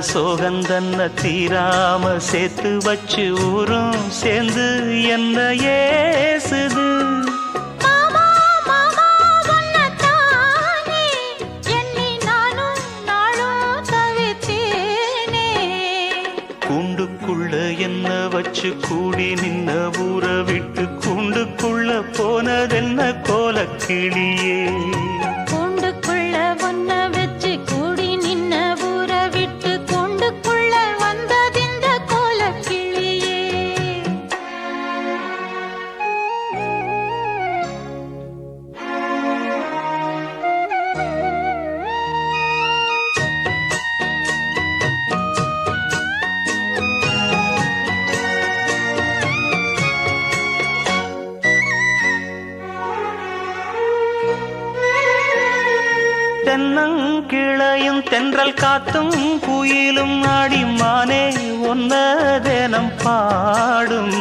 சோகந்தன்ன தீராம சேர்த்து வச்சு ஊரும் சேர்ந்து என்ன ஏசுது. கூண்டுக்குள்ள என்ன வச்சு கூடி நின்ன ஊற விட்டு கூண்டுக்குள்ள போனதென்ன கோலக்கிளியே. கூண்டுக்குள்ள ஒன்ன வச்சு கூடி நின்ன ஊற விட்டு கூண்டுக்குள்ள வந்ததிந்த கோலக்கிளியே. தென்னங்கிளையும் தென்றல் காத்தும் குயிலும் ஆடிமானே ஒன்ன தேனம் பாடும்.